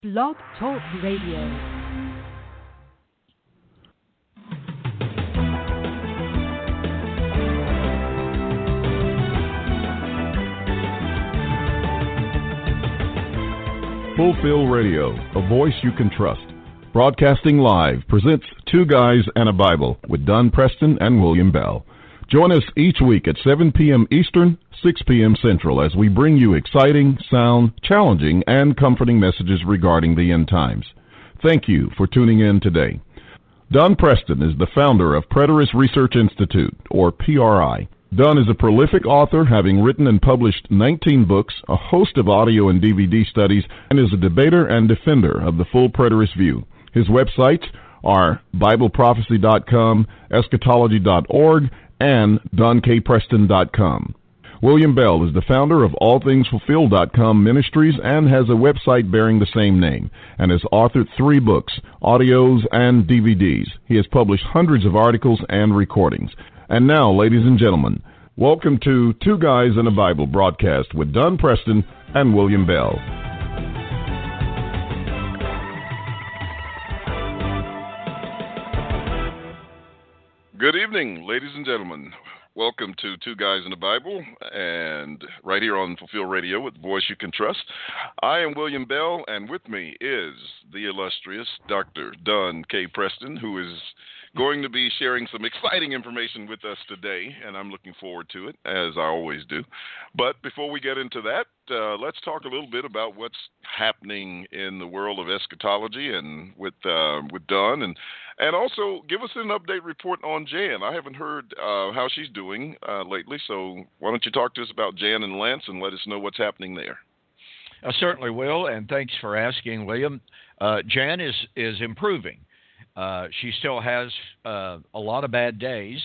Blog Talk Radio. Fulfill Radio, a voice you can trust. Broadcasting live presents Two Guys and a Bible with Don Preston and William Bell. Join us each week at 7 p.m. Eastern, 6 p.m. Central as we bring you exciting, sound, challenging, and comforting messages regarding the end times. Thank you for tuning in today. Don Preston is the founder of Preterist Research Institute, or PRI. Don is a prolific author, having written and published 19 books, a host of audio and DVD studies, and is a debater and defender of the full preterist view. His websites are BibleProphecy.com, Eschatology.org, and DonKPreston.com. William Bell is the founder of AllThingsFulfilled.com Ministries and has a website bearing the same name, and has authored 3 books, audios, and DVDs. He has published hundreds of articles and recordings. And now, ladies and gentlemen, welcome to Two Guys and a Bible broadcast with Don Preston and William Bell. Good evening, ladies and gentlemen. Welcome to Two Guys and a Bible, and right here on Fulfill Radio with the voice you can trust. I am William Bell, and with me is the illustrious Dr. Don K. Preston, who is going to be sharing some exciting information with us today, and I'm looking forward to it, as I always do. But before we get into that, let's talk a little bit about what's happening in the world of eschatology and with Don, and also give us an update report on Jan. I haven't heard how she's doing lately, so why don't you talk to us about Jan and Lance and let us know what's happening there. I certainly will, and thanks for asking, William. Jan is improving. She still has a lot of bad days,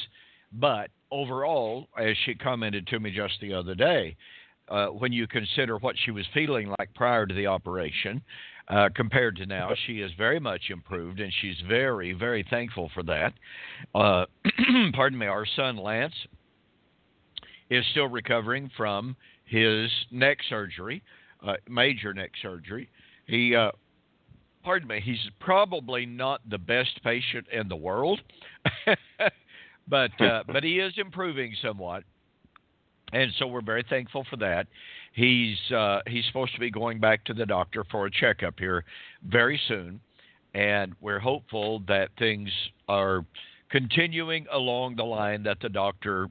but overall, as she commented to me just the other day, when you consider what she was feeling like prior to the operation compared to now, she is very much improved, and she's very, very thankful for that. Pardon me, our son Lance is still recovering from his neck surgery, major neck surgery. He's probably not the best patient in the world, but he is improving somewhat, and so we're very thankful for that. He's supposed to be going back to the doctor for a checkup here very soon, and we're hopeful that things are continuing along the line that the doctor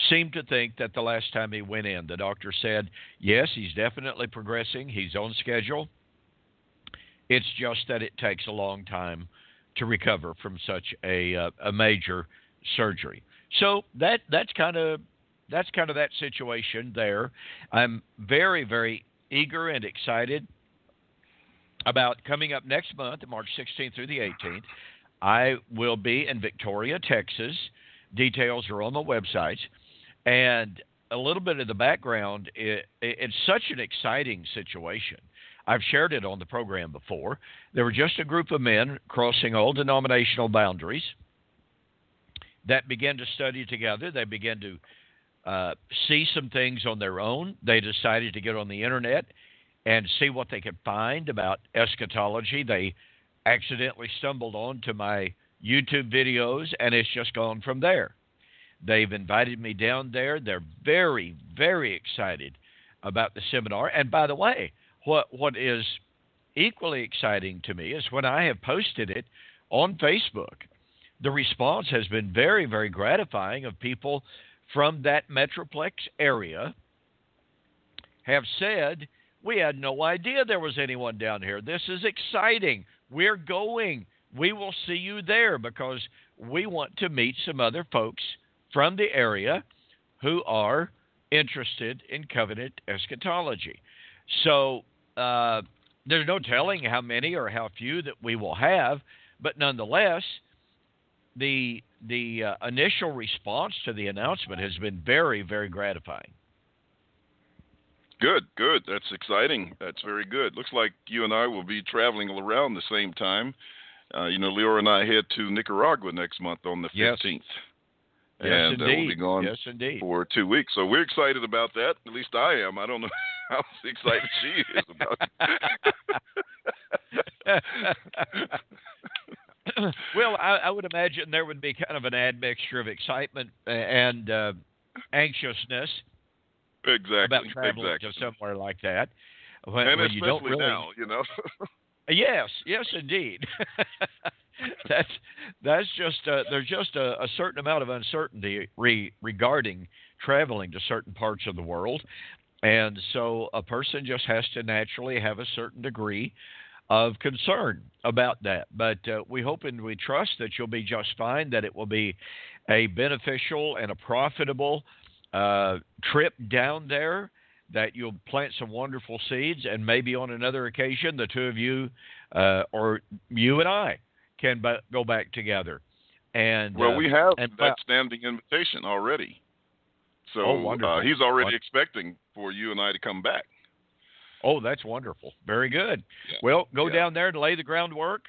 seemed to think that the last time he went in. The doctor said, yes, he's definitely progressing. He's on schedule. It's just that it takes a long time to recover from such a major surgery. So that's kind of that situation there. I'm very, very eager and excited about coming up next month, March 16th through the 18th. I will be in Victoria, Texas. Details are on the website. And a little bit of the background, it's such an exciting situation. I've shared it on the program before. There were just a group of men crossing all denominational boundaries that began to study together. They began to see some things on their own. They decided to get on the internet and see what they could find about eschatology. They accidentally stumbled onto my YouTube videos, and it's just gone from there. They've invited me down there. They're very, very excited about the seminar. And by the way, what is equally exciting to me is when I have posted it on Facebook, the response has been very, very gratifying of people from that Metroplex area have said, we had no idea there was anyone down here. This is exciting. We're going. We will see you there because we want to meet some other folks from the area who are interested in covenant eschatology. So there's no telling how many or how few that we will have, but nonetheless, the initial response to the announcement has been very, very gratifying. Good. That's exciting. That's very good. Looks like you and I will be traveling around the same time. Leora and I head to Nicaragua next month on the 15th. Yes, and indeed. We'll be gone for 2 weeks. So we're excited about that. At least I am. I don't know how excited she is about it. Well, I would imagine there would be kind of an admixture of excitement and anxiousness about Exactly. traveling to Exactly. somewhere like that And when you don't especially really. now, you know. Yes, yes, indeed. That's just there's just a certain amount of uncertainty regarding traveling to certain parts of the world, and so a person just has to naturally have a certain degree of concern about that. But we hope and we trust that you'll be just fine, that it will be a beneficial and a profitable trip down there, that you'll plant some wonderful seeds, and maybe on another occasion, the two of you or you and I can go back together. And Well, we have and that standing invitation already. So oh, wonderful. he's already expecting for you and I to come back. Oh, that's wonderful. Very good. Yeah. Well, go down there and lay the groundwork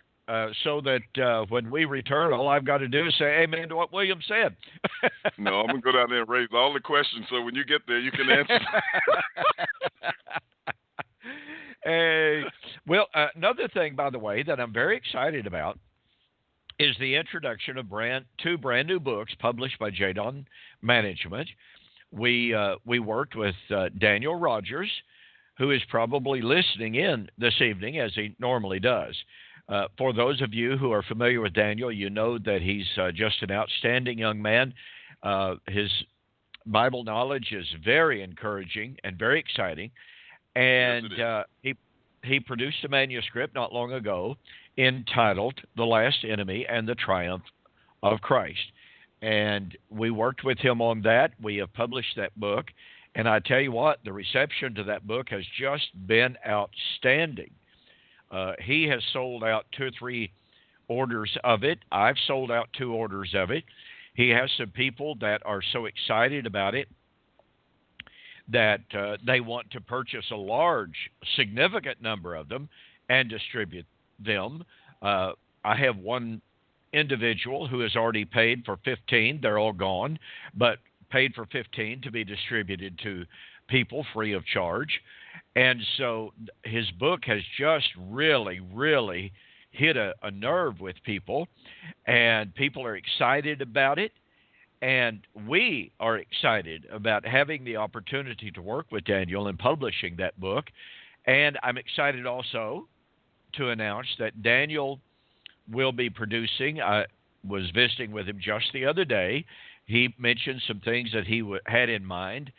so that when we return, all I've got to do is say amen to what William said. No, I'm going to go down there and raise all the questions so when you get there, you can answer. Well, another thing, by the way, that I'm very excited about is the introduction of two brand new books published by Jadon Management. We worked with Daniel Rogers, who is probably listening in this evening, as he normally does. For those of you who are familiar with Daniel, you know that he's just an outstanding young man. His Bible knowledge is very encouraging and very exciting. And Yes, he produced a manuscript not long ago entitled The Last Enemy and the Triumph of Christ. And we worked with him on that. We have published that book. And I tell you what, the reception to that book has just been outstanding. He has sold out 2 or 3 orders of it. I've sold out 2 orders of it. He has some people that are so excited about it that they want to purchase a large, significant number of them and distribute them. I have one individual who has already paid for 15. They're all gone, but paid for 15 to be distributed to people free of charge. And so his book has just really, really hit a nerve with people, and people are excited about it. And we are excited about having the opportunity to work with Daniel in publishing that book. And I'm excited also to announce that Daniel will be producing. I was visiting with him just the other day. He mentioned some things that he had in mind.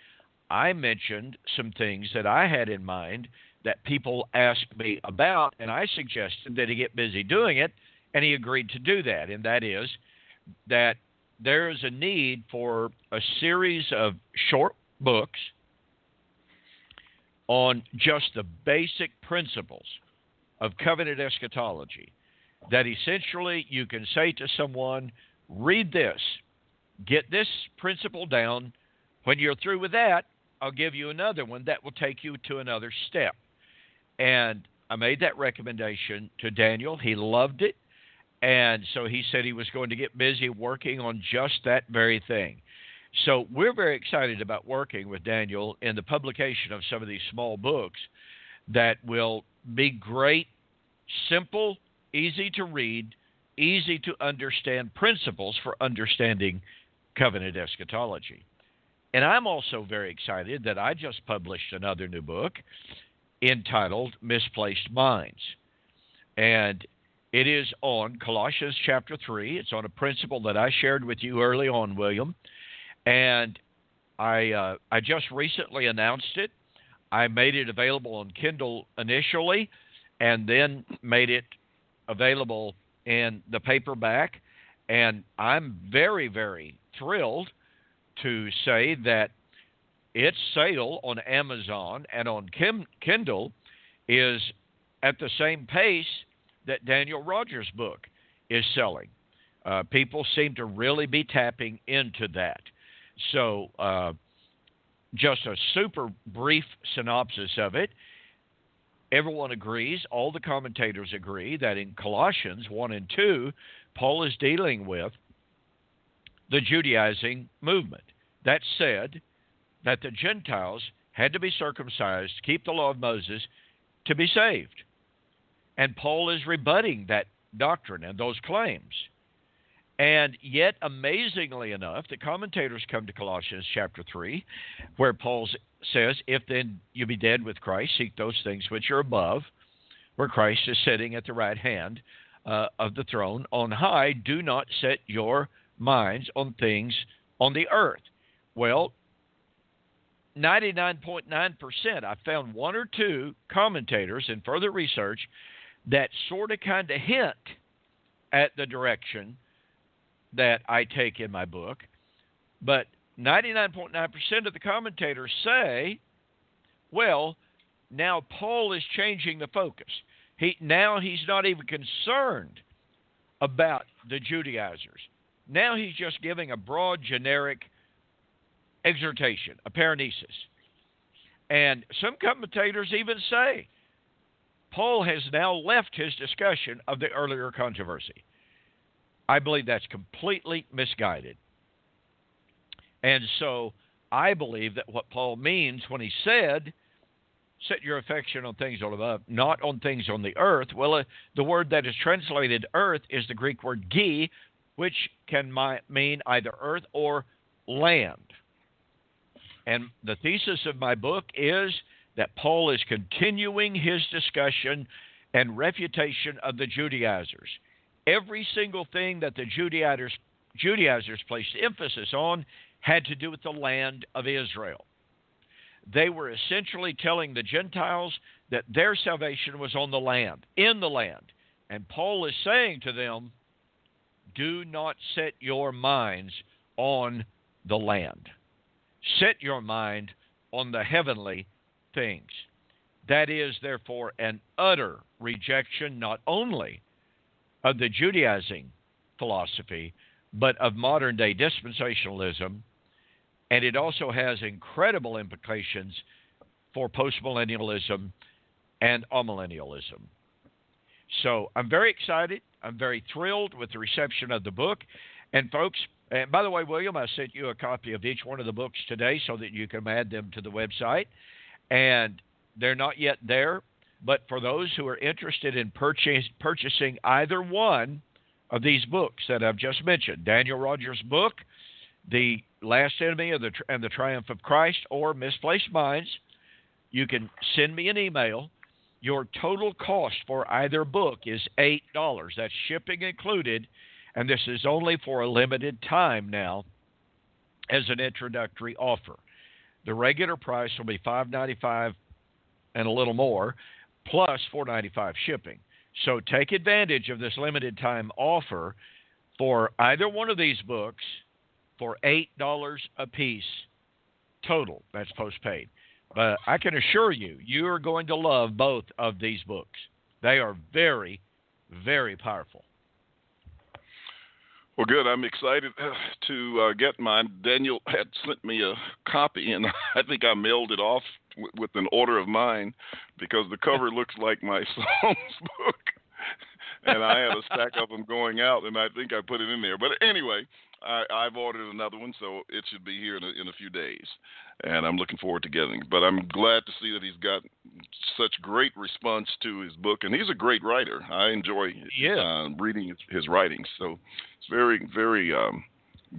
I mentioned some things that I had in mind that people asked me about, and I suggested that he get busy doing it, and he agreed to do that. And that is that there is a need for a series of short books on just the basic principles of covenant eschatology, that essentially you can say to someone, read this, get this principle down. When you're through with that, I'll give you another one that will take you to another step. And I made that recommendation to Daniel. He loved it. And so he said he was going to get busy working on just that very thing. So we're very excited about working with Daniel in the publication of some of these small books that will be great, simple, easy to read, easy to understand principles for understanding covenant eschatology. And I'm also very excited that I just published another new book entitled Misplaced Minds. And it is on Colossians chapter 3. It's on a principle that I shared with you early on, William. And I just recently announced it. I made it available on Kindle initially and then made it available in the paperback. And I'm very, very thrilled to say that its sale on Amazon and on Kindle is at the same pace that Daniel Rogers' book is selling. People seem to really be tapping into that. So just a super brief synopsis of it. Everyone agrees, all the commentators agree, that in Colossians 1 and 2, Paul is dealing with the Judaizing movement. That said, that the Gentiles had to be circumcised, keep the law of Moses, to be saved. And Paul is rebutting that doctrine and those claims. And yet, amazingly enough, the commentators come to Colossians chapter 3, where Paul says, if then you be dead with Christ, seek those things which are above, where Christ is sitting at the right hand of the throne on high. Do not set your minds on things on the earth. Well, 99.9%, I found one or two commentators in further research that sort of kind of hint at the direction that I take in my book. But 99.9% of the commentators say, well, now Paul is changing the focus. Now he's not even concerned about the Judaizers. Now he's just giving a broad, generic exhortation, a paranesis. And some commentators even say Paul has now left his discussion of the earlier controversy. I believe that's completely misguided. And so I believe that what Paul means when he said, set your affection on things on above, not on things on the earth. Well, the word that is translated earth is the Greek word gi, which can mean either earth or land. And the thesis of my book is that Paul is continuing his discussion and refutation of the Judaizers. Every single thing that the Judaizers placed emphasis on had to do with the land of Israel. They were essentially telling the Gentiles that their salvation was on the land, in the land. And Paul is saying to them, do not set your minds on the land. Set your mind on the heavenly things. That is, therefore, an utter rejection not only of the Judaizing philosophy, but of modern-day dispensationalism, and it also has incredible implications for postmillennialism and amillennialism. So I'm very excited. I'm very thrilled with the reception of the book. And folks, and by the way, William, I sent you a copy of each one of the books today so that you can add them to the website. And they're not yet there, but for those who are interested in purchasing either one of these books that I've just mentioned, Daniel Rogers' book, The Last Enemy and the Triumph of Christ, or Misplaced Minds, you can send me an email. Your total cost for either book is $8. That's shipping included, and this is only for a limited time now as an introductory offer. The regular price will be $5.95 and a little more, plus $4.95 shipping. So take advantage of this limited time offer for either one of these books for $8 a piece total. That's postpaid. But I can assure you, you are going to love both of these books. They are very, very powerful. Well, good. I'm excited to get mine. Daniel had sent me a copy, and I think I mailed it off with an order of mine because the cover looks like my Psalms book. And I had a stack of them going out, and I think I put it in there. But anyway, I've ordered another one, so it should be here in a few days. And I'm looking forward to getting it. But I'm glad to see that he's got such great response to his book. And he's a great writer. I enjoy reading his writings. So it's very, very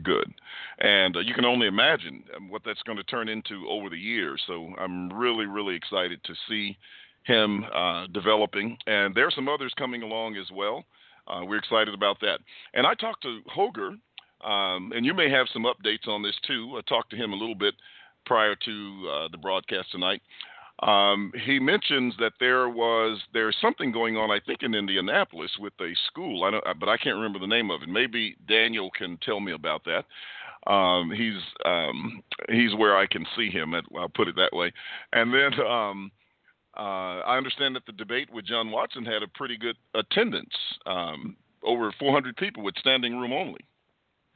good. And you can only imagine what that's going to turn into over the years. So I'm really, really excited to see him developing. And there's some others coming along as well. We're excited about that. And I talked to Holger, and you may have some updates on this too. I talked to him a little bit prior to the broadcast tonight. He mentions that there's something going on, I think, in Indianapolis with a school. But I can't remember the name of it. Maybe Daniel can tell me about that. He's where I can see him. I'll put it that way. And then I understand that the debate with John Watson had a pretty good attendance, over 400 people with standing room only.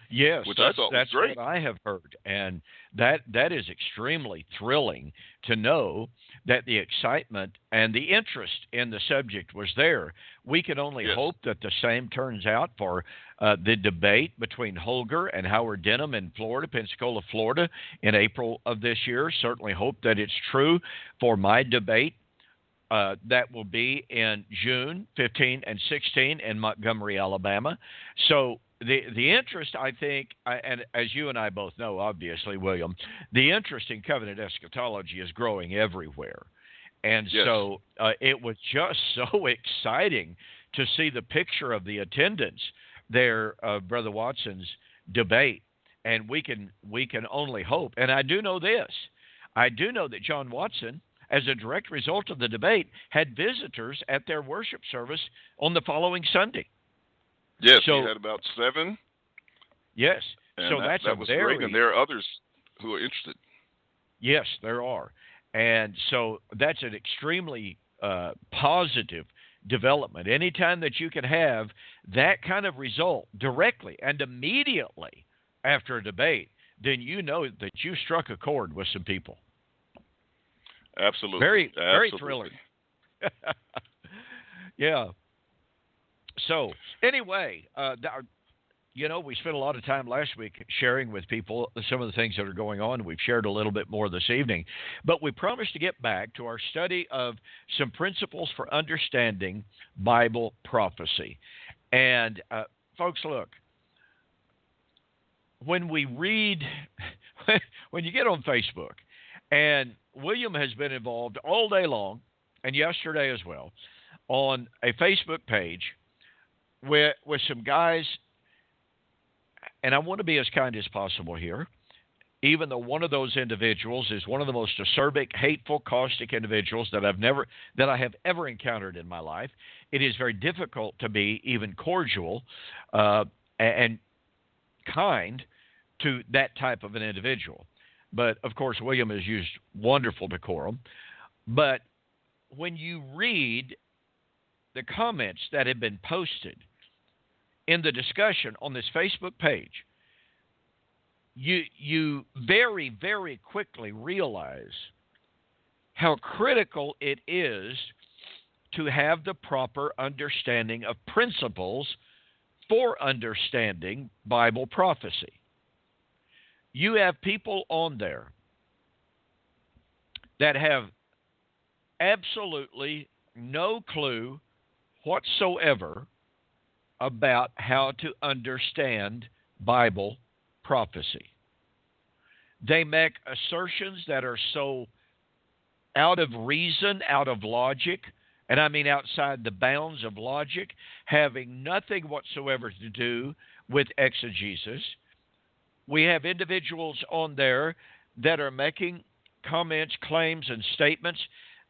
Yes, which I thought was great. What I have heard, and that is extremely thrilling to know that the excitement and the interest in the subject was there. We can only hope that the same turns out for the debate between Holger and Howard Denham in Florida, Pensacola, Florida, in April of this year. Certainly hope that it's true for my debate that will be in June 15 and 16 in Montgomery, Alabama. So the interest, I think, and as you and I both know, obviously, William, the interest in covenant eschatology is growing everywhere. And Yes. so it was just so exciting to see the picture of the attendance there of Brother Watson's debate. And we can only hope. And I do know this. I do know that John Watson, as a direct result of the debate, had visitors at their worship service on the following Sunday. Yes, So, we had about 7. Yes. And so that was great, and there are others who are interested. Yes, there are. And so that's an extremely positive development. Anytime that you can have that kind of result directly and immediately after a debate, then you know that you struck a chord with some people. Absolutely. Very Absolutely. thrilling. Yeah. So anyway, we spent a lot of time last week sharing with people some of the things that are going on. We've shared a little bit more this evening. But we promised to get back to our study of some principles for understanding Bible prophecy. And, folks, look, when we read, when you get on Facebook, and William has been involved all day long, and yesterday as well, on a Facebook page with some guys, and I want to be as kind as possible here, even though one of those individuals is one of the most acerbic, hateful, caustic individuals that I have ever encountered in my life. It is very difficult to be even cordial and kind to that type of an individual. But, of course, William has used wonderful decorum. But when you read the comments that have been posted in the discussion on this Facebook page, you very, very quickly realize how critical it is to have the proper understanding of principles for understanding Bible prophecy. You have people on there that have absolutely no clue whatsoever about how to understand Bible prophecy. They make assertions that are so out of reason, out of logic, and I mean outside the bounds of logic, having nothing whatsoever to do with exegesis. We have individuals on there that are making comments, claims, and statements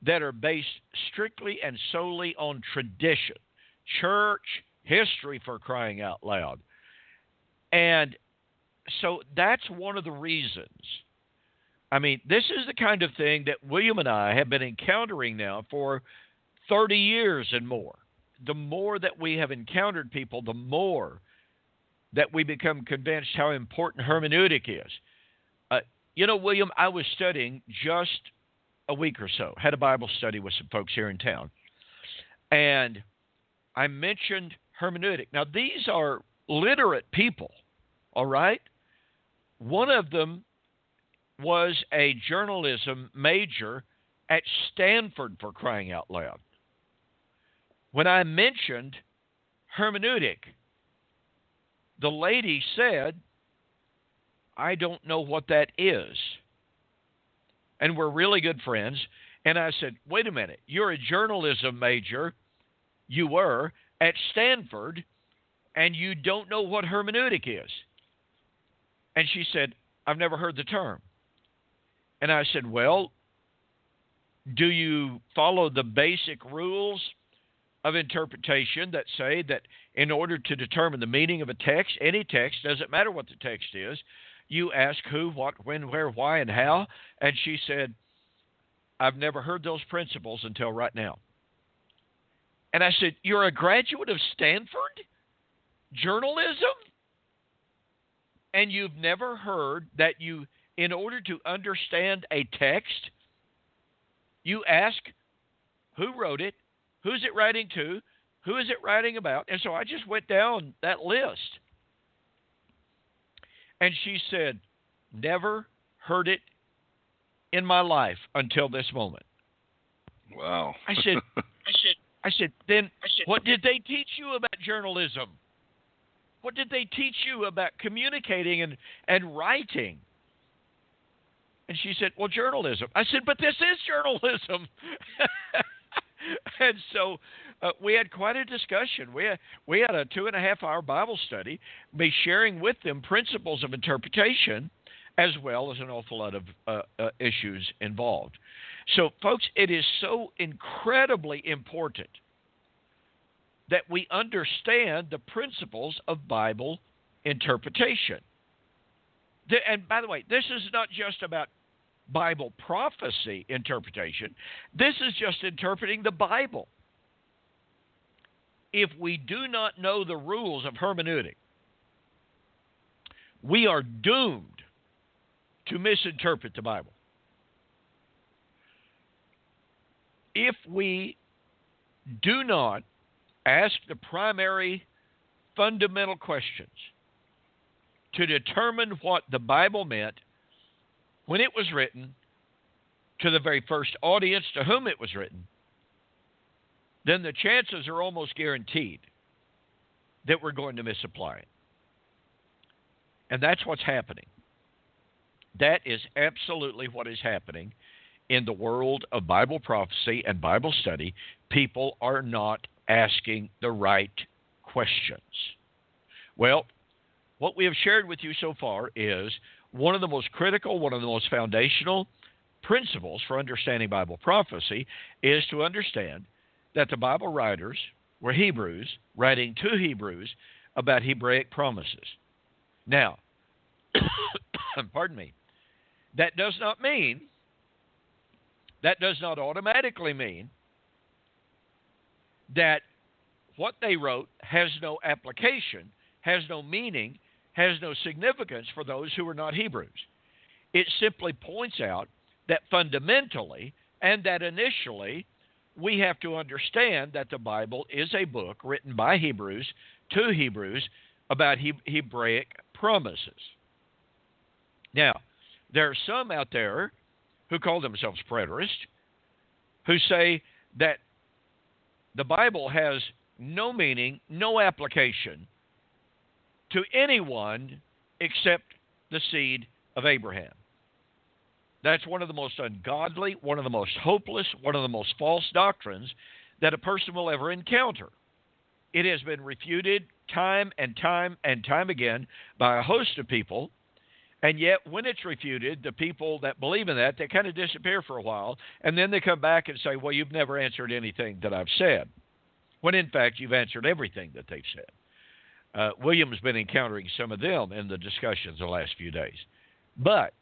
that are based strictly and solely on tradition, church history, for crying out loud. And so that's one of the reasons. I mean, this is the kind of thing that William and I have been encountering now for 30 years and more. The more that we have encountered people, the more that we become convinced how important hermeneutic is. William, I was studying just a week or so, had a Bible study with some folks here in town, and I mentioned hermeneutic. Now, these are literate people, all right? One of them was a journalism major at Stanford, for crying out loud. When I mentioned hermeneutic, the lady said, I don't know what that is. And we're really good friends. And I said, wait a minute, you're a journalism major, you were, at Stanford, and you don't know what hermeneutic is. And she said, I've never heard the term. And I said, well, do you follow the basic rules of interpretation that say that in order to determine the meaning of a text, any text, doesn't matter what the text is, you ask who, what, when, where, why, and how? And she said, I've never heard those principles until right now. And I said, you're a graduate of Stanford journalism? And you've never heard that you, in order to understand a text, you ask who wrote it, who's it writing to, who is it writing about? And so I just went down that list. And she said, never heard it in my life until this moment. Wow. I said, then what did they teach you about journalism? What did they teach you about communicating and writing? And she said, well, journalism. I said, but this is journalism. And so we had quite a discussion. We had a 2.5-hour Bible study, me sharing with them principles of interpretation, as well as an awful lot of issues involved. So, folks, it is so incredibly important that we understand the principles of Bible interpretation. And by the way, this is not just about Bible prophecy interpretation. This is just interpreting the Bible. If we do not know the rules of hermeneutic, we are doomed to misinterpret the Bible. If we do not ask the primary fundamental questions to determine what the Bible meant when it was written to the very first audience to whom it was written, then the chances are almost guaranteed that we're going to misapply it. And that's what's happening. That is absolutely what is happening in the world of Bible prophecy and Bible study. People are not asking the right questions. Well, what we have shared with you so far is one of the most critical, one of the most foundational principles for understanding Bible prophecy is to understand that the Bible writers were Hebrews writing to Hebrews about Hebraic promises. Now, pardon me, that does not automatically mean that what they wrote has no application, has no meaning, has no significance for those who are not Hebrews. It simply points out that fundamentally and that initially we have to understand that the Bible is a book written by Hebrews to Hebrews about Hebraic promises. Now, there are some out there who call themselves preterists who say that the Bible has no meaning, no application to anyone except the seed of Abraham. That's one of the most ungodly, one of the most hopeless, one of the most false doctrines that a person will ever encounter. It has been refuted time and time and time again by a host of people, and yet when it's refuted, the people that believe in that, they kind of disappear for a while, and then they come back and say, well, you've never answered anything that I've said, when in fact you've answered everything that they've said. William's been encountering some of them in the discussions the last few days. But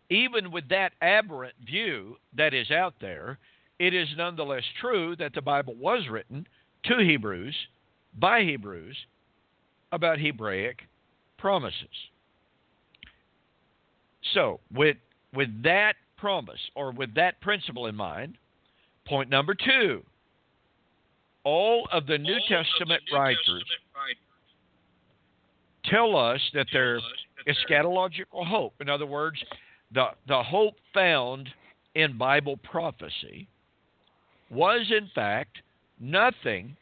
even with that aberrant view that is out there, it is nonetheless true that the Bible was written to Hebrews, by Hebrews, about Hebraic promises. So, with that promise, or with that principle in mind, point number 2, all of the New Testament writers tell us that their eschatological hope, in other words, the hope found in Bible prophecy, was in fact nothing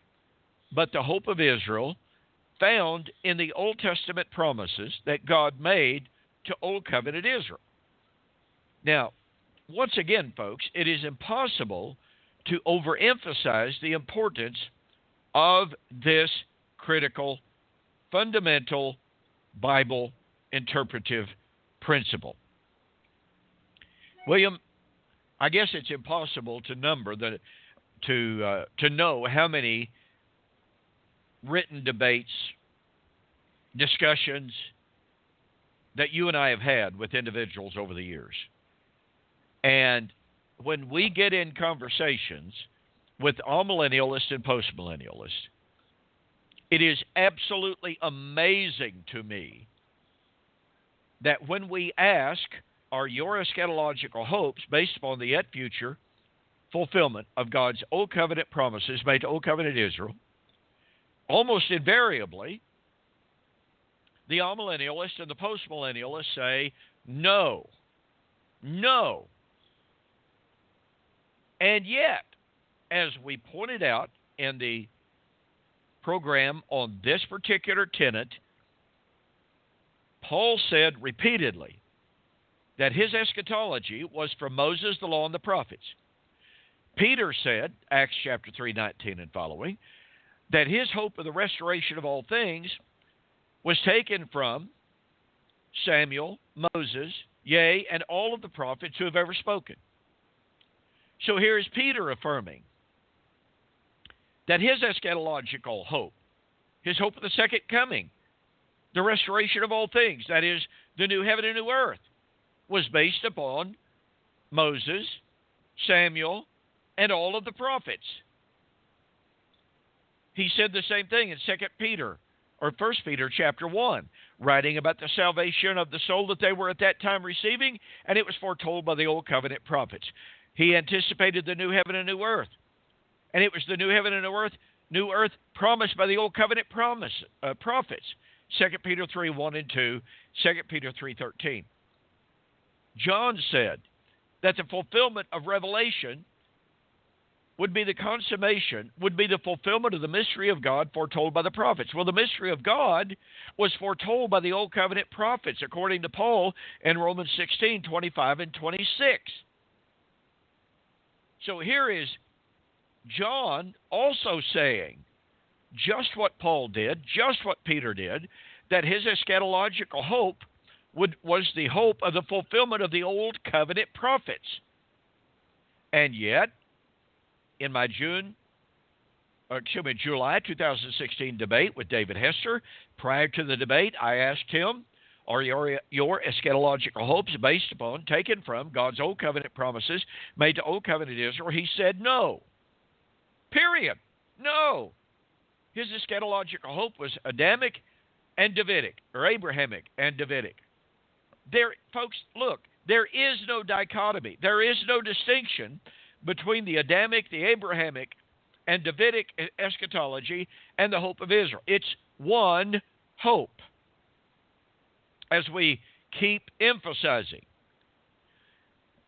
but the hope of Israel found in the Old Testament promises that God made to Old Covenant Israel. Now, once again, folks, it is impossible to overemphasize the importance of this critical, fundamental Bible interpretive principle. William, I guess it's impossible to number to know how many written debates, discussions that you and I have had with individuals over the years. And when we get in conversations with amillennialists and postmillennialists, it is absolutely amazing to me that when we ask, are your eschatological hopes based upon the yet future fulfillment of God's Old Covenant promises made to Old Covenant Israel, almost invariably, the amillennialists and the postmillennialists say, no. And yet, as we pointed out in the program on this particular tenet, Paul said repeatedly that his eschatology was from Moses, the law, and the prophets. Peter said, Acts chapter 3:19 and following, that his hope of the restoration of all things was taken from Samuel, Moses, yea, and all of the prophets who have ever spoken. So here is Peter affirming that his eschatological hope, his hope of the second coming, the restoration of all things, that is, the new heaven and new earth, was based upon Moses, Samuel, and all of the prophets. He said the same thing in 2 Peter, or 1 Peter chapter 1, writing about the salvation of the soul that they were at that time receiving, and it was foretold by the Old Covenant prophets. He anticipated the new heaven and new earth, and it was the new heaven and new earth promised by the Old Covenant prophets. 2 Peter 3:1 and 2, 2 Peter 3:13. John said that the fulfillment of Revelation would be the consummation, would be the fulfillment of the mystery of God foretold by the prophets. Well, the mystery of God was foretold by the Old Covenant prophets, according to Paul in Romans 16:25 and 26. So here is John also saying just what Paul did, just what Peter did, that his eschatological hope was the hope of the fulfillment of the Old Covenant prophets. And yet, in my July 2016 debate with David Hester, prior to the debate, I asked him, are your eschatological hopes based upon, taken from God's Old Covenant promises made to Old Covenant Israel? He said no. Period. No. His eschatological hope was Adamic and Davidic, or Abrahamic and Davidic. Folks, look, there is no dichotomy. There is no distinction between the Adamic, the Abrahamic, and Davidic eschatology and the hope of Israel. It's one hope, as we keep emphasizing.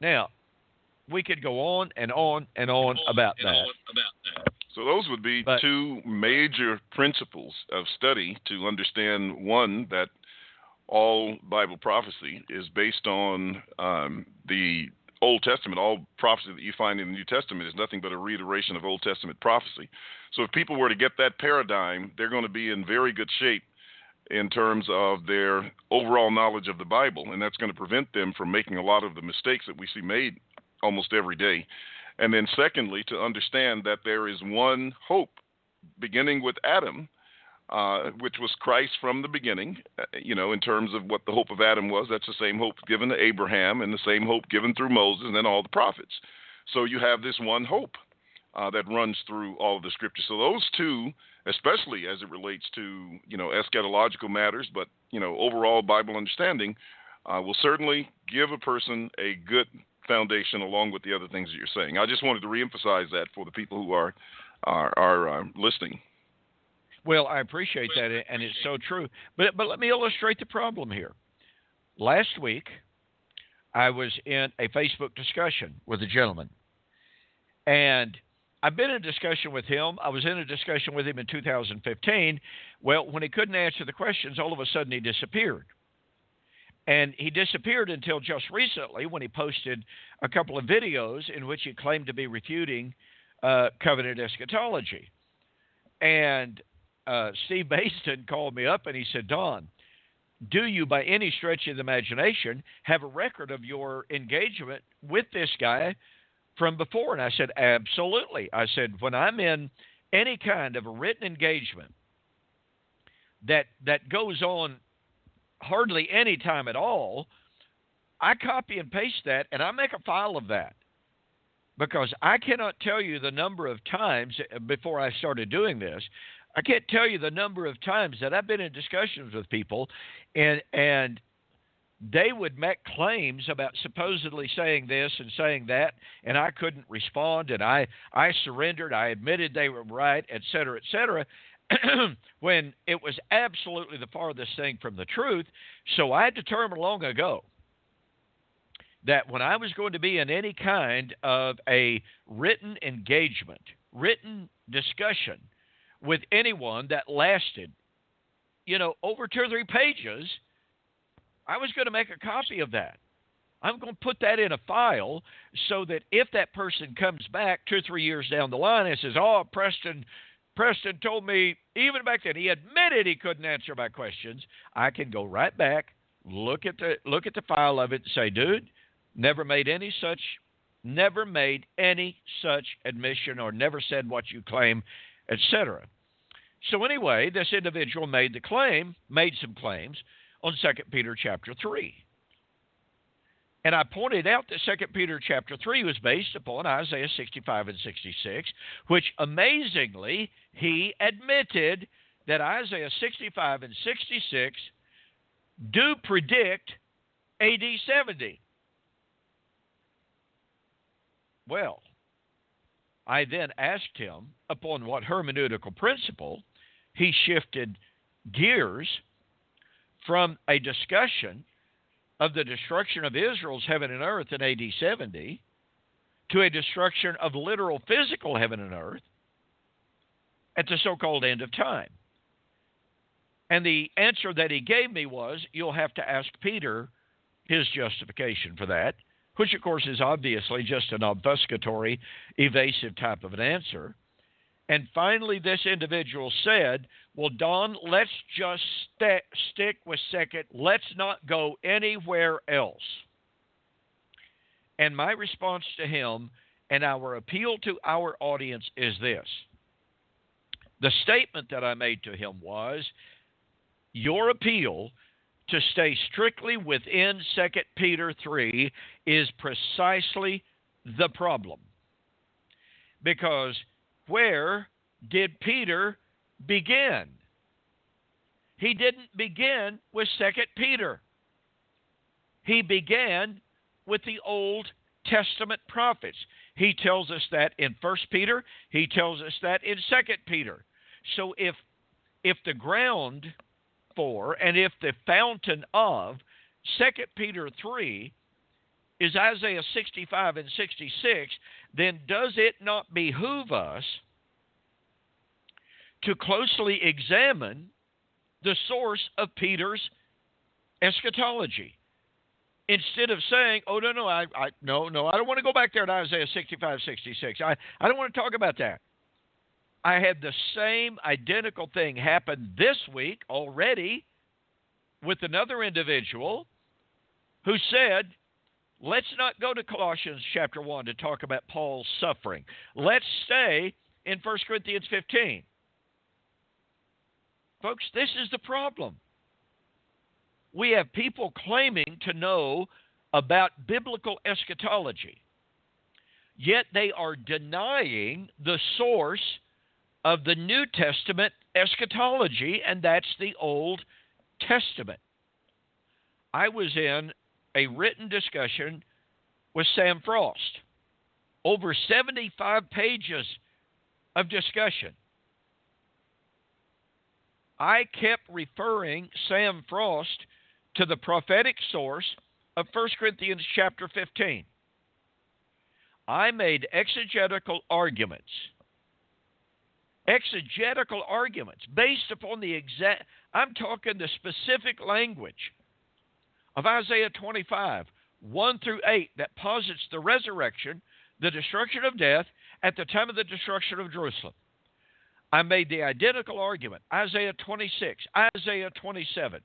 Now, we could go on and on and on about that. So those would be two major principles of study to understand, one, that all Bible prophecy is based on the Old Testament. All prophecy that you find in the New Testament is nothing but a reiteration of Old Testament prophecy. So if people were to get that paradigm, they're going to be in very good shape in terms of their overall knowledge of the Bible, and that's going to prevent them from making a lot of the mistakes that we see made almost every day. And then secondly, to understand that there is one hope, beginning with Adam, which was Christ from the beginning, in terms of what the hope of Adam was. That's the same hope given to Abraham and the same hope given through Moses and then all the prophets. So you have this one hope that runs through all of the scriptures. So those two, especially as it relates to, eschatological matters, but, overall Bible understanding, will certainly give a person a good foundation along with the other things that you're saying. I just wanted to reemphasize that for the people who are listening. Well, I appreciate that, and it's so true. But let me illustrate the problem here. Last week, I was in a Facebook discussion with a gentleman, and I've been in a discussion with him. I was in a discussion with him in 2015. Well, when he couldn't answer the questions, all of a sudden he disappeared. And he disappeared until just recently when he posted a couple of videos in which he claimed to be refuting covenant eschatology. And Steve Baston called me up and he said, Don, do you by any stretch of the imagination have a record of your engagement with this guy from before? And I said, absolutely. I said, when I'm in any kind of a written engagement that goes on hardly any time at all, I copy and paste that and I make a file of that, because I cannot tell you the number of times before I started doing this. I can't tell you the number of times that I've been in discussions with people and they would make claims about supposedly saying this and saying that, and I couldn't respond, and I surrendered, I admitted they were right, et cetera, when it was absolutely the farthest thing from the truth. So I determined long ago that when I was going to be in any kind of a written engagement, written discussion with anyone that lasted, over 2 or 3 pages, I was going to make a copy of that. I'm going to put that in a file so that if that person comes back 2 or 3 years down the line and says, "Oh, Preston told me," even back then, he admitted he couldn't answer my questions, I can go right back, look at the file of it and say, "Dude, never made any such admission or never said what you claim," etc. So anyway, this individual made some claims on 2 Peter chapter 3. And I pointed out that 2 Peter chapter 3 was based upon Isaiah 65 and 66, which amazingly he admitted that Isaiah 65 and 66 do predict AD 70. Well, I then asked him upon what hermeneutical principle he shifted gears from a discussion of the destruction of Israel's heaven and earth in AD 70 to a destruction of literal physical heaven and earth at the so-called end of time. And the answer that he gave me was, you'll have to ask Peter his justification for that, which, of course, is obviously just an obfuscatory, evasive type of an answer. And finally, this individual said, well, Don, let's just stick with second. Let's not go anywhere else. And my response to him and our appeal to our audience is this. The statement that I made to him was, your appeal to stay strictly within 2 Peter 3 is precisely the problem. Because where did Peter begin? He didn't begin with 2 Peter. He began with the Old Testament prophets. He tells us that in 1 Peter. He tells us that in 2 Peter. So if the ground for and if the fountain of 2 Peter 3 is Isaiah 65 and 66, then does it not behoove us to closely examine the source of Peter's eschatology? Instead of saying, oh, no, I don't want to go back there to Isaiah 65, 66. I don't want to talk about that. I had the same identical thing happen this week already with another individual who said, let's not go to Colossians chapter 1 to talk about Paul's suffering. Let's stay in 1 Corinthians 15. Folks, this is the problem. We have people claiming to know about biblical eschatology, yet they are denying the source of the New Testament eschatology, and that's the Old Testament. I was in a written discussion with Sam Frost, over 75 pages of discussion. I kept referring Sam Frost to the prophetic source of 1 Corinthians chapter 15. I made exegetical arguments based upon I'm talking the specific language of Isaiah 25, 1 through 8, that posits the resurrection, the destruction of death at the time of the destruction of Jerusalem. I made the identical argument, Isaiah 26, Isaiah 27,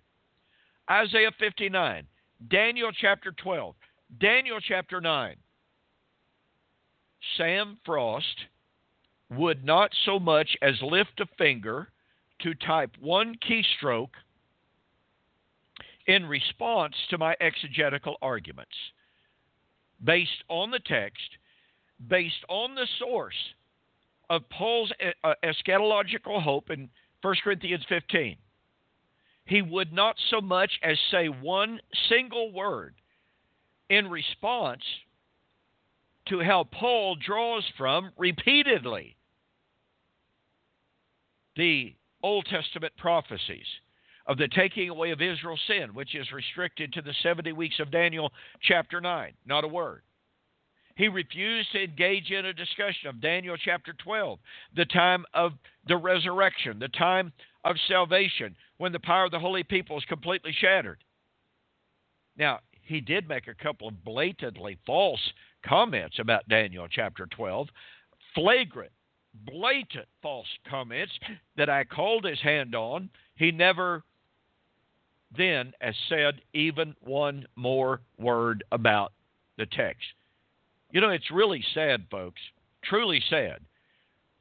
Isaiah 59, Daniel chapter 12, Daniel chapter 9. Sam Frost would not so much as lift a finger to type one keystroke in response to my exegetical arguments, based on the text, based on the source of Paul's eschatological hope in 1 Corinthians 15. He would not so much as say one single word in response to how Paul draws from repeatedly the Old Testament prophecies, of the taking away of Israel's sin, which is restricted to the 70 weeks of Daniel chapter 9. Not a word. He refused to engage in a discussion of Daniel chapter 12, the time of the resurrection, the time of salvation, when the power of the holy people is completely shattered. Now, he did make a couple of blatantly false comments about Daniel chapter 12, flagrant, blatant false comments that I called his hand on. He never then has said even one more word about the text. You know, it's really sad, folks, truly sad,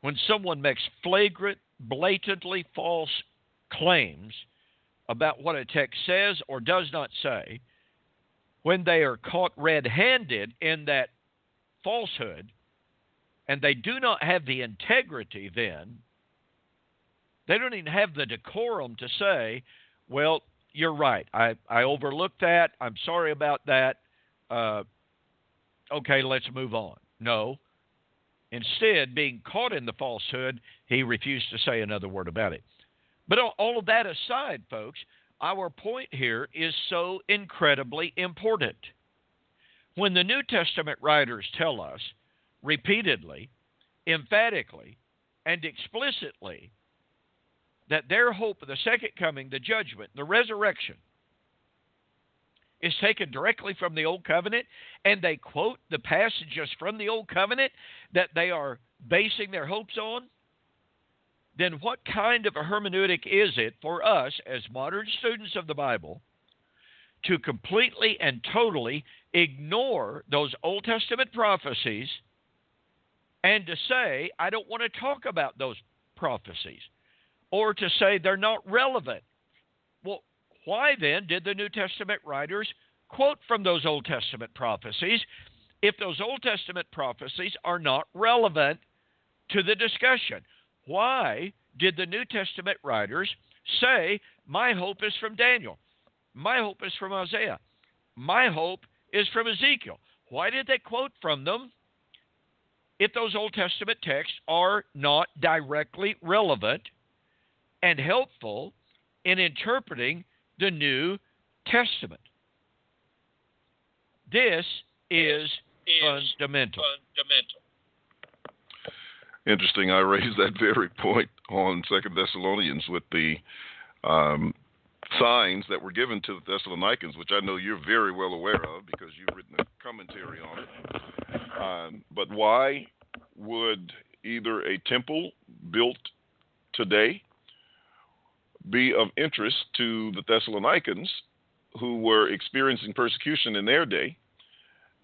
when someone makes flagrant, blatantly false claims about what a text says or does not say, when they are caught red-handed in that falsehood, and they do not have the integrity then, they don't even have the decorum to say, well, you're right, I overlooked that, I'm sorry about that, okay, let's move on. No. Instead, being caught in the falsehood, he refused to say another word about it. But all of that aside, folks, our point here is so incredibly important. When the New Testament writers tell us repeatedly, emphatically, and explicitly that their hope of the second coming, the judgment, the resurrection, is taken directly from the Old Covenant, and they quote the passages from the Old Covenant that they are basing their hopes on, then what kind of a hermeneutic is it for us as modern students of the Bible to completely and totally ignore those Old Testament prophecies and to say, I don't want to talk about those prophecies, or to say they're not relevant? Well, why then did the New Testament writers quote from those Old Testament prophecies if those Old Testament prophecies are not relevant to the discussion? Why did the New Testament writers say, my hope is from Daniel, my hope is from Isaiah, my hope is from Ezekiel? Why did they quote from them if those Old Testament texts are not directly relevant and helpful in interpreting the New Testament? This is fundamental. Interesting. I raised that very point on 2 Thessalonians with the signs that were given to the Thessalonians, which I know you're very well aware of because you've written a commentary on it. But why would either a temple built today be of interest to the Thessalonians who were experiencing persecution in their day?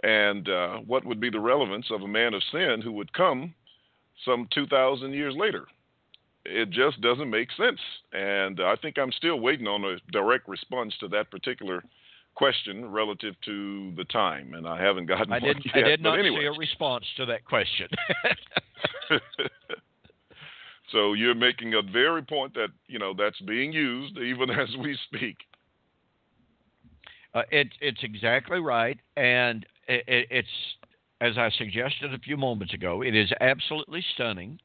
And what would be the relevance of a man of sin who would come some 2,000 years later? It just doesn't make sense. And I think I'm still waiting on a direct response to that particular question relative to the time, and I haven't gotten one yet. I did not see a response to that question. So you're making a very point that, that's being used even as we speak. It's exactly right, and it's, as I suggested a few moments ago, it is absolutely stunning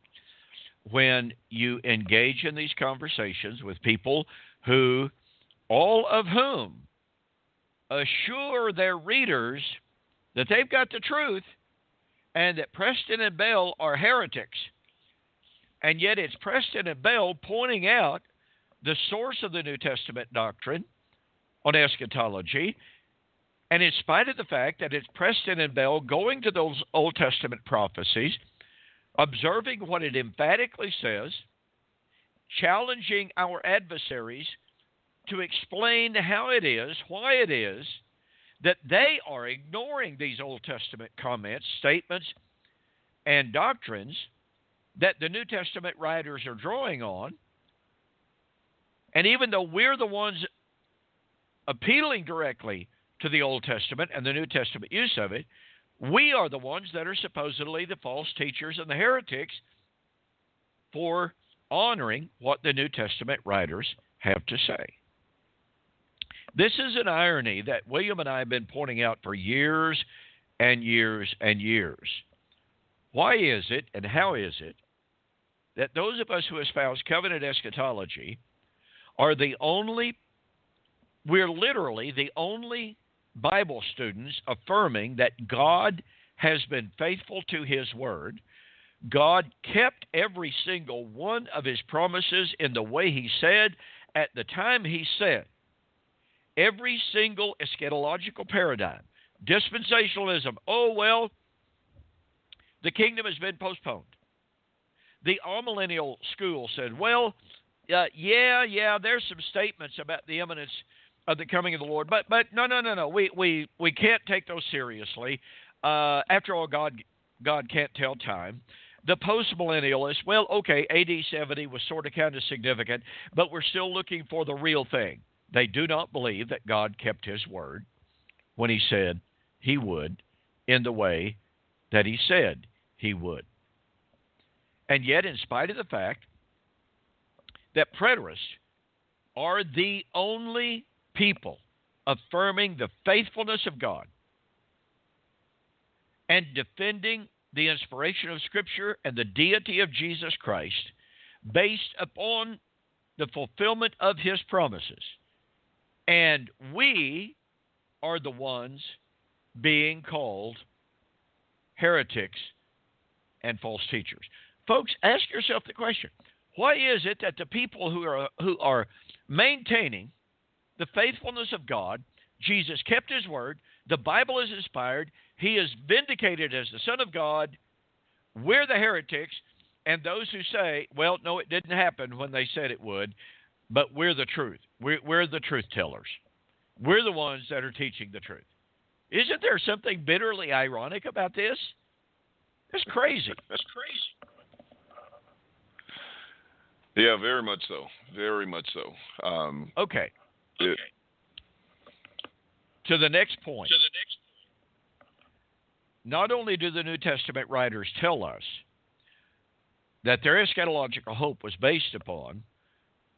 when you engage in these conversations with people who, all of whom, assure their readers that they've got the truth and that Preston and Bell are heretics. And yet it's Preston and Bell pointing out the source of the New Testament doctrine on eschatology, and in spite of the fact that it's Preston and Bell going to those Old Testament prophecies, observing what it emphatically says, challenging our adversaries to explain how it is, why it is, that they are ignoring these Old Testament comments, statements, and doctrines that the New Testament writers are drawing on. And even though we're the ones appealing directly to the Old Testament and the New Testament use of it, we are the ones that are supposedly the false teachers and the heretics for honoring what the New Testament writers have to say. This is an irony that William and I have been pointing out for years and years and years. Why is it and how is it that those of us who espouse covenant eschatology are we're literally the only Bible students affirming that God has been faithful to His Word. God kept every single one of His promises in the way He said at the time He said. Every single eschatological paradigm, dispensationalism, the kingdom has been postponed. The amillennial school said, there's some statements about the imminence of the coming of the Lord, but no. We can't take those seriously. After all, God can't tell time. The postmillennialists, AD 70 was sort of kind of significant, but we're still looking for the real thing. They do not believe that God kept His word when He said He would in the way that He said He would. And yet, in spite of the fact that preterists are the only people affirming the faithfulness of God and defending the inspiration of Scripture and the deity of Jesus Christ based upon the fulfillment of His promises. And we are the ones being called heretics and false teachers. Folks, ask yourself the question, why is it that the people who are maintaining the faithfulness of God, Jesus kept His word, the Bible is inspired, He is vindicated as the Son of God, we're the heretics, and those who say, no, it didn't happen when they said it would, but we're the truth. We're the truth tellers. We're the ones that are teaching the truth. Isn't there something bitterly ironic about this? It's crazy. That's crazy. Yeah, very much so. Very much so. Okay. To the next point. Not only do the New Testament writers tell us that their eschatological hope was based upon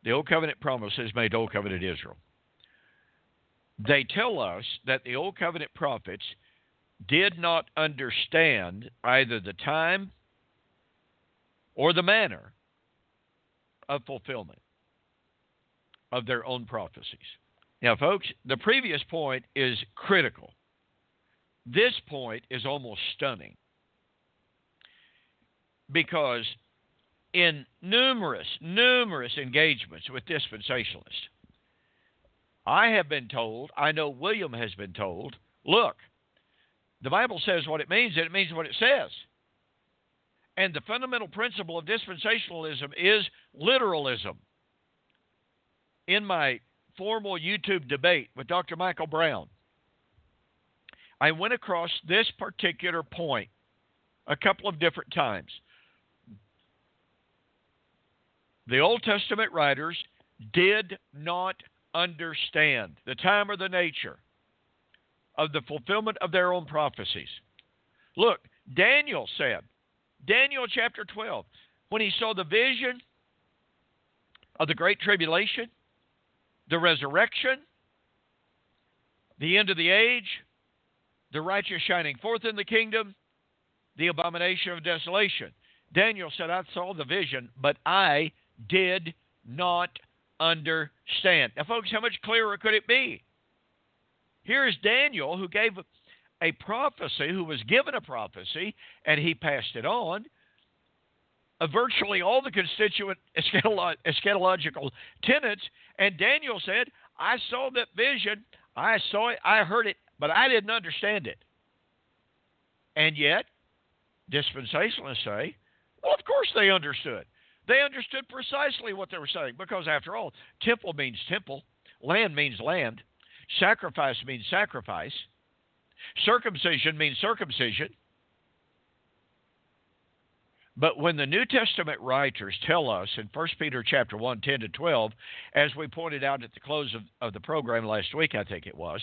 the Old Covenant promises made to Old Covenant Israel, they tell us that the Old Covenant prophets did not understand either the time or the manner of fulfillment of their own prophecies. Now, folks, the previous point is critical. This point is almost stunning because in numerous engagements with dispensationalists, I have been told, I know William has been told, look, the Bible says what it means, and it means what it says. And the fundamental principle of dispensationalism is literalism. In my formal YouTube debate with Dr. Michael Brown, I went across this particular point a couple of different times. The Old Testament writers did not understand the time or the nature of the fulfillment of their own prophecies. Look, Daniel said, Daniel chapter 12, when he saw the vision of the Great Tribulation, the resurrection, the end of the age, the righteous shining forth in the kingdom, the abomination of desolation. Daniel said, I saw the vision, but I did not understand. Now, folks, how much clearer could it be? Here is Daniel, who gave a prophecy, who was given a prophecy, and he passed it on. Virtually all the constituent eschatological tenets, and Daniel said, I saw that vision, I saw it, I heard it, but I didn't understand it. And yet, dispensationalists say, well, of course they understood. They understood precisely what they were saying, because after all, temple means temple, land means land, sacrifice means sacrifice, circumcision means circumcision. But when the New Testament writers tell us in 1 Peter chapter 1, 10 to 12, as we pointed out at the close of the program last week, I think it was,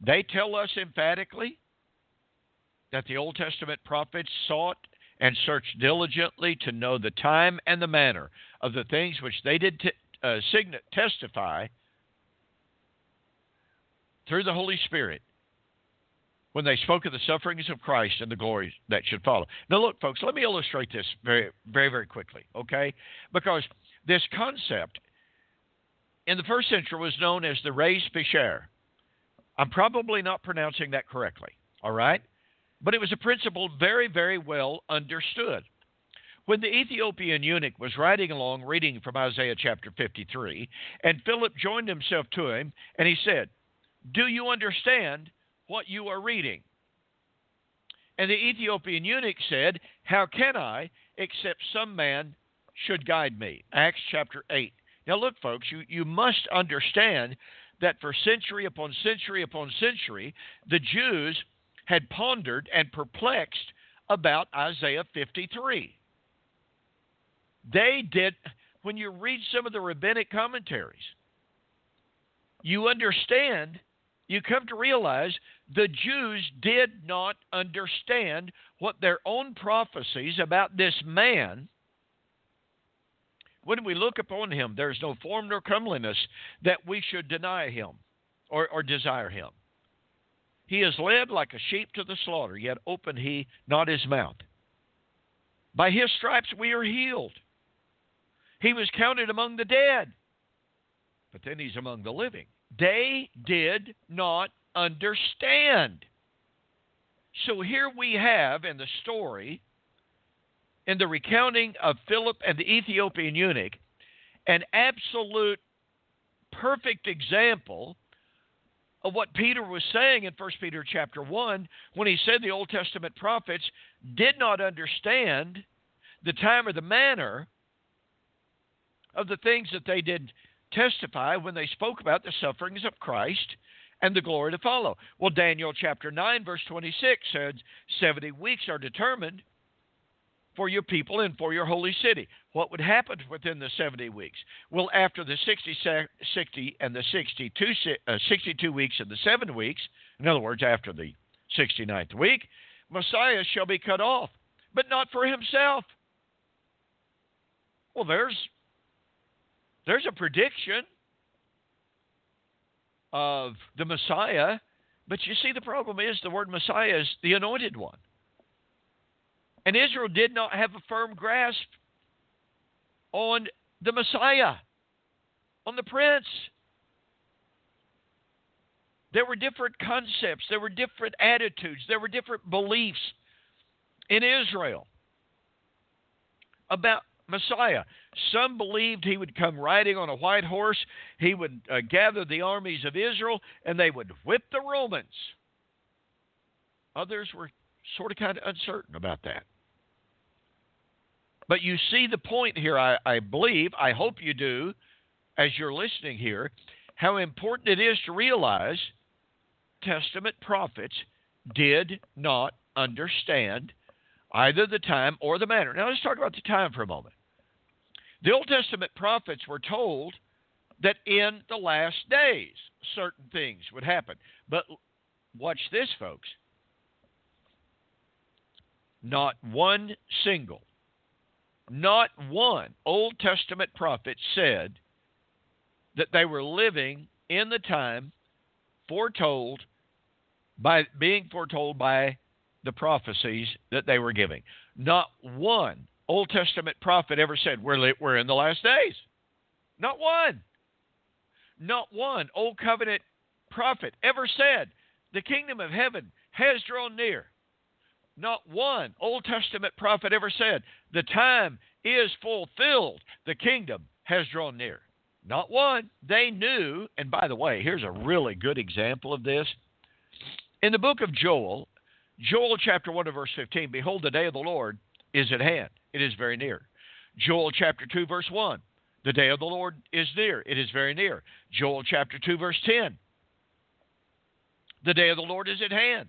they tell us emphatically that the Old Testament prophets sought and searched diligently to know the time and the manner of the things which they did testify through the Holy Spirit when they spoke of the sufferings of Christ and the glory that should follow. Now, look, folks, let me illustrate this very, very, very quickly, okay? Because this concept in the first century was known as the res pisher. I'm probably not pronouncing that correctly, all right? But it was a principle very, very well understood. When the Ethiopian eunuch was riding along reading from Isaiah chapter 53, and Philip joined himself to him, and he said, "Do you understand what you are reading?" And the Ethiopian eunuch said, "How can I, except some man should guide me?" Acts chapter 8. Now look, folks, you must understand that for century upon century upon century, the Jews had pondered and perplexed about Isaiah 53. They did, when you read some of the rabbinic commentaries, you understand, you come to realize the Jews did not understand what their own prophecies about this man. When we look upon him, there is no form nor comeliness that we should deny him or desire him. He is led like a sheep to the slaughter, yet opened he not his mouth. By his stripes we are healed. He was counted among the dead, but then he's among the living. They did not understand. So here we have in the story, in the recounting of Philip and the Ethiopian eunuch, an absolute perfect example of what Peter was saying in 1 Peter chapter 1 when he said the Old Testament prophets did not understand the time or the manner of the things that they did testify when they spoke about the sufferings of Christ and the glory to follow. Well, Daniel chapter 9 verse 26 said 70 weeks are determined for your people and for your holy city. What would happen within the 70 weeks? Well, after the 60 and the 62 weeks and the 7 weeks, in other words, after the 69th week, Messiah shall be cut off, but not for himself. Well, there's a prediction of the Messiah, but you see the problem is the word Messiah is the anointed one. And Israel did not have a firm grasp on the Messiah, on the Prince. There were different concepts, there were different attitudes, there were different beliefs in Israel about Messiah. Some believed he would come riding on a white horse, he would gather the armies of Israel, and they would whip the Romans. Others were sort of kind of uncertain about that. But you see the point here, I believe, I hope you do, as you're listening here, how important it is to realize Testament prophets did not understand either the time or the manner. Now let's talk about the time for a moment. The Old Testament prophets were told that in the last days certain things would happen. But watch this, folks. Not one Old Testament prophet said that they were living in the time being foretold by the prophecies that they were giving. Not one Old Testament prophet ever said, we're in the last days. Not one. Not one Old Covenant prophet ever said, the kingdom of heaven has drawn near. Not one Old Testament prophet ever said, the time is fulfilled, the kingdom has drawn near. Not one. They knew, and by the way, here's a really good example of this. In the book of Joel chapter 1 verse 15, behold, the day of the Lord is at hand. It is very near. Joel chapter 2 verse 1, the day of the Lord is near. It is very near. Joel chapter 2 verse 10, the day of the Lord is at hand.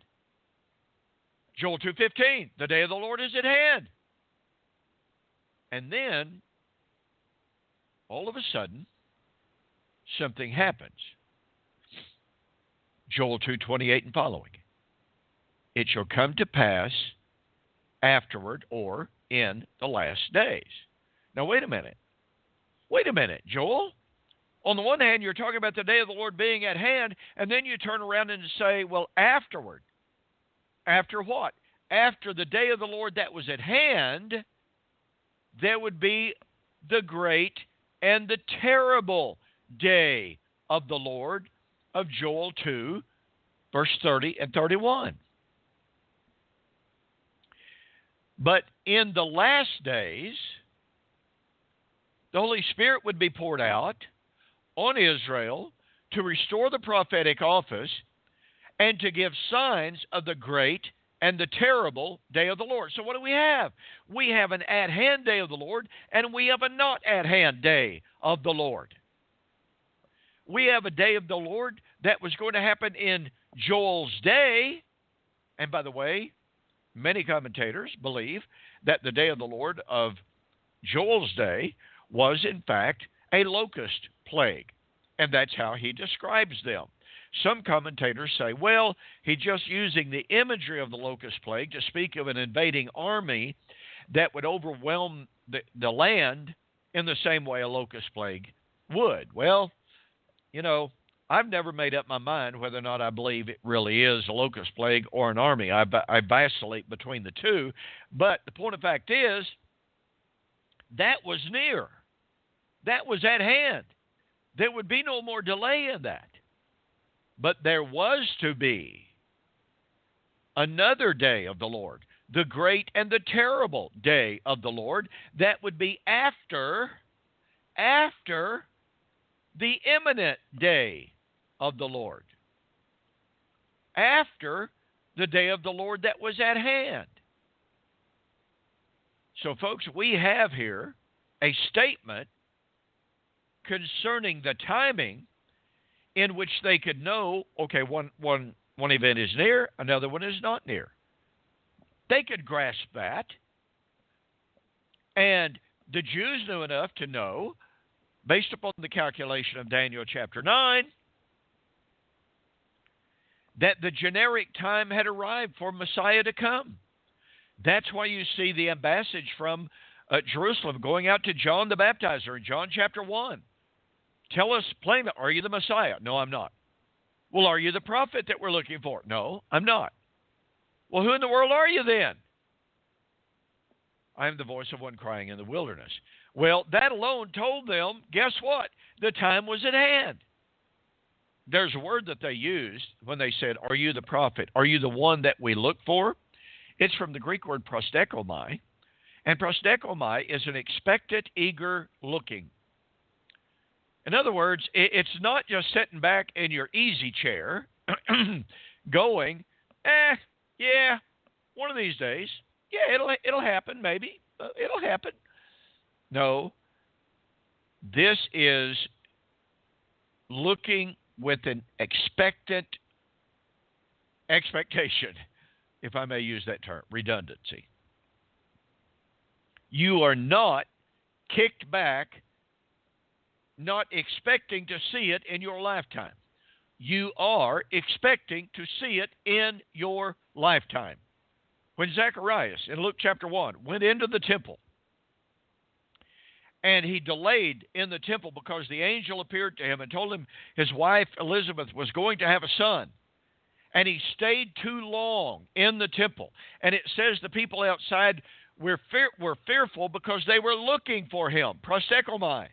Joel 2:15, the day of the Lord is at hand. And then, all of a sudden, something happens. Joel 2:28 and following. It shall come to pass afterward or in the last days. Now, wait a minute. Wait a minute, Joel. On the one hand, you're talking about the day of the Lord being at hand, and then you turn around and say, well, afterward. After what? After the day of the Lord that was at hand, there would be the great and the terrible day of the Lord of Joel 2, verse 30 and 31. But in the last days, the Holy Spirit would be poured out on Israel to restore the prophetic office and to give signs of the great and the terrible day of the Lord. So what do we have? We have an at-hand day of the Lord, and we have a not-at-hand day of the Lord. We have a day of the Lord that was going to happen in Joel's day. And by the way, many commentators believe that the day of the Lord of Joel's day was, in fact, a locust plague. And that's how he describes them. Some commentators say, well, he's just using the imagery of the locust plague to speak of an invading army that would overwhelm the land in the same way a locust plague would. Well, you know, I've never made up my mind whether or not I believe it really is a locust plague or an army. I vacillate between the two. But the point of fact is, that was near. That was at hand. There would be no more delay in that. But there was to be another day of the Lord, the great and the terrible day of the Lord, that would be after the imminent day of the Lord, after the day of the Lord that was at hand. So, folks, we have here a statement concerning the timing in which they could know, okay, one event is near, another one is not near. They could grasp that. And the Jews knew enough to know, based upon the calculation of Daniel chapter 9, that the generic time had arrived for Messiah to come. That's why you see the ambassage from Jerusalem going out to John the Baptizer in John chapter 1. Tell us plainly, are you the Messiah? No, I'm not. Well, are you the prophet that we're looking for? No, I'm not. Well, who in the world are you then? I am the voice of one crying in the wilderness. Well, that alone told them, guess what? The time was at hand. There's a word that they used when they said, are you the prophet? Are you the one that we look for? It's from the Greek word prostekomai. And prostekomai is an expectant, eager looking. In other words, it's not just sitting back in your easy chair going, yeah, one of these days, yeah, it'll happen, maybe. It'll happen. No, this is looking with an expectant expectation, if I may use that term, redundancy. You are not kicked back, not expecting to see it in your lifetime. You are expecting to see it in your lifetime. When Zacharias, in Luke chapter 1, went into the temple, and he delayed in the temple because the angel appeared to him and told him his wife Elizabeth was going to have a son. And he stayed too long in the temple. And it says the people outside were fearful because they were looking for him. Prostekomai.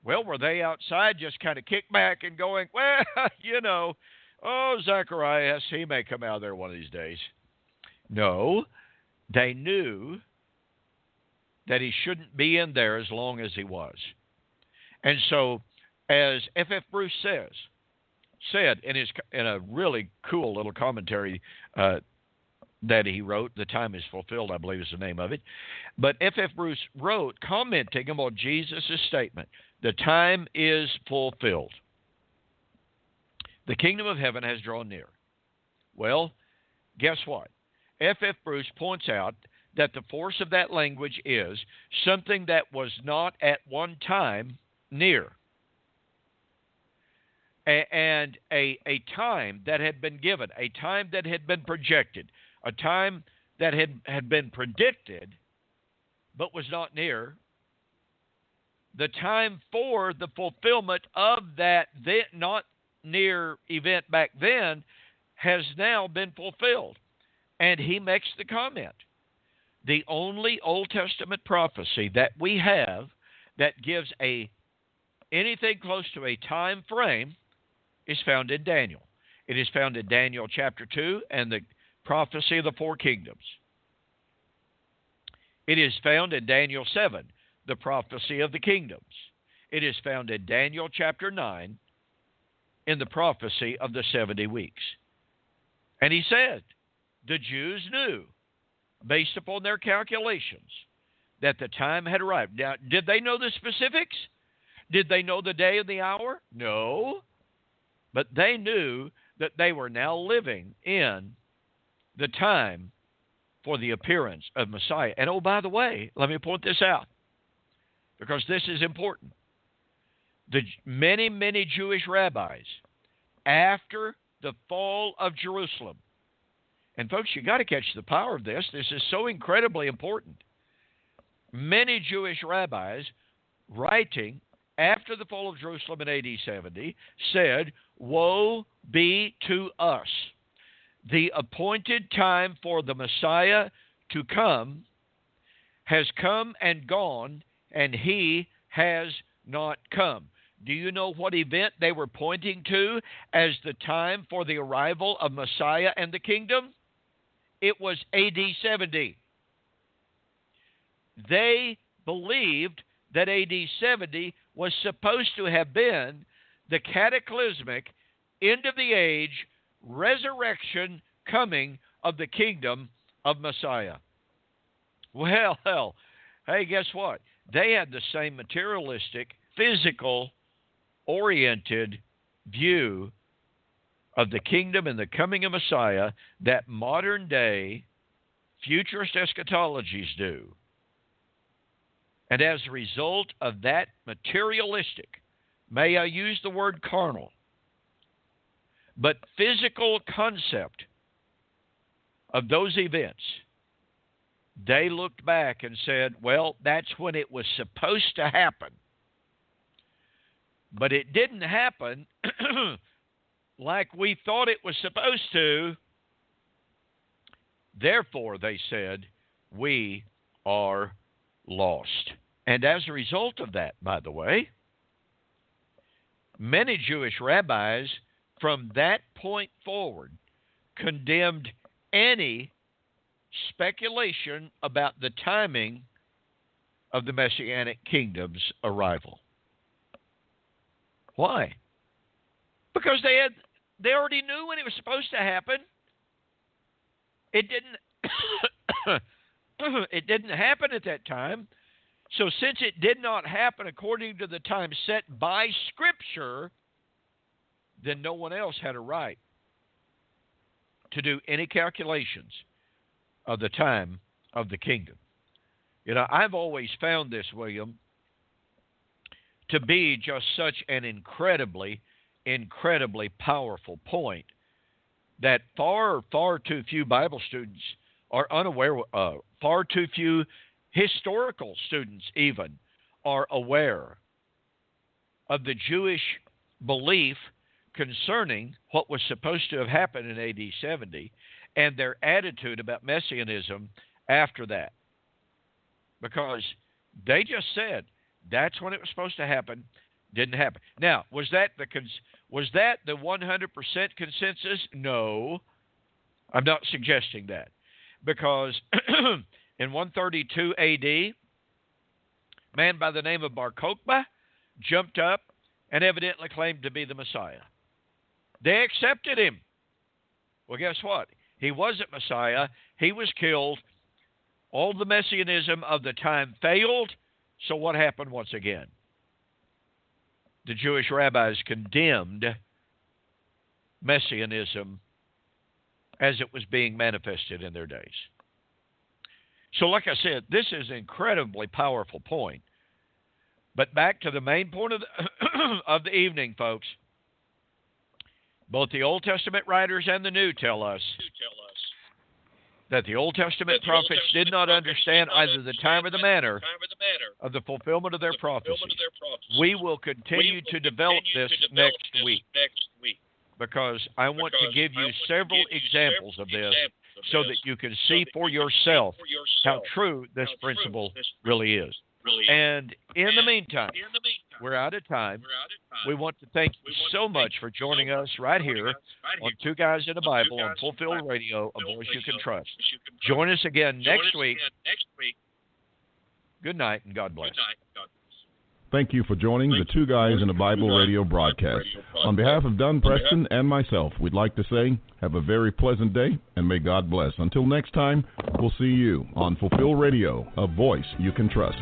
Well, were they outside just kind of kicked back and going, well, Zacharias, he may come out there one of these days. No, they knew that he shouldn't be in there as long as he was. And so, as F.F. Bruce said in a really cool little commentary that he wrote, The Time is Fulfilled, I believe is the name of it. But F.F. Bruce wrote, commenting on Jesus' statement, the time is fulfilled. The kingdom of heaven has drawn near. Well, guess what? F.F. Bruce points out that the force of that language is something that was not at one time near. And a time that had been given, a time that had been projected, a time that had been predicted but was not near. The time for the fulfillment of that not near event back then has now been fulfilled. And he makes the comment, the only Old Testament prophecy that we have that gives anything close to a time frame is found in Daniel. It is found in Daniel chapter 2 and the prophecy of the four kingdoms. It is found in Daniel 7, the prophecy of the kingdoms. It is found in Daniel chapter 9 in the prophecy of the 70 weeks. And he said, the Jews knew, based upon their calculations, that the time had arrived. Now, did they know the specifics? Did they know the day and the hour? No. But they knew that they were now living in the time for the appearance of Messiah. And oh, by the way, let me point this out, because this is important. The many, many Jewish rabbis, after the fall of Jerusalem, and folks, you got to catch the power of this. This is so incredibly important. Many Jewish rabbis, writing after the fall of Jerusalem in AD 70, said, woe be to us. The appointed time for the Messiah to come has come and gone, and he has not come. Do you know what event they were pointing to as the time for the arrival of Messiah and the kingdom? It was AD 70. They believed that AD 70 was supposed to have been the cataclysmic, end of the age, resurrection coming of the kingdom of Messiah. Well, hey, guess what? They had the same materialistic, physical-oriented view of the kingdom and the coming of Messiah that modern-day futurist eschatologies do. And as a result of that materialistic, may I use the word carnal, but physical concept of those events, they looked back and said, well, that's when it was supposed to happen. But it didn't happen like we thought it was supposed to. Therefore, they said, we are lost. And as a result of that, by the way, many Jewish rabbis from that point forward condemned any speculation about the timing of the Messianic kingdom's arrival. Why? Because they already knew when it was supposed to happen. It didn't happen at that time. So since it did not happen according to the time set by Scripture, then no one else had a right to do any calculations of the time of the kingdom. You know, I've always found this, William, to be just such an incredibly powerful point that far too few Bible students are unaware of, far too few historical students even are aware of the Jewish belief concerning what was supposed to have happened in AD 70 and their attitude about Messianism after that. Because they just said that's when it was supposed to happen, didn't happen. Now, was that the 100% consensus? No, I'm not suggesting that. Because in 132 AD, a man by the name of Bar Kokhba jumped up and evidently claimed to be the Messiah. They accepted him. Well, guess what? He wasn't Messiah. He was killed. All the messianism of the time failed. So what happened once again? The Jewish rabbis condemned messianism as it was being manifested in their days. So like I said, this is an incredibly powerful point. But back to the main point of the evening, folks. Both the Old Testament writers and the New tell us that the Old Testament prophets did not understand either the time or the manner of the fulfillment of their prophecies. We will continue to develop this next week because I want to give you several examples of this so that you can see for yourself how true this principle really is. And in the meantime, we're out of time. We want to thank you so much for joining us right here on Two Guys in the Bible on Fulfilled Radio, a voice you can trust. Join us again next week. Good night and God bless. Thank you for joining the Two Guys in the Bible radio broadcast. On behalf of Dunn Preston and myself, we'd like to say, have a very pleasant day, and may God bless. Until next time, we'll see you on Fulfill Radio, a voice you can trust.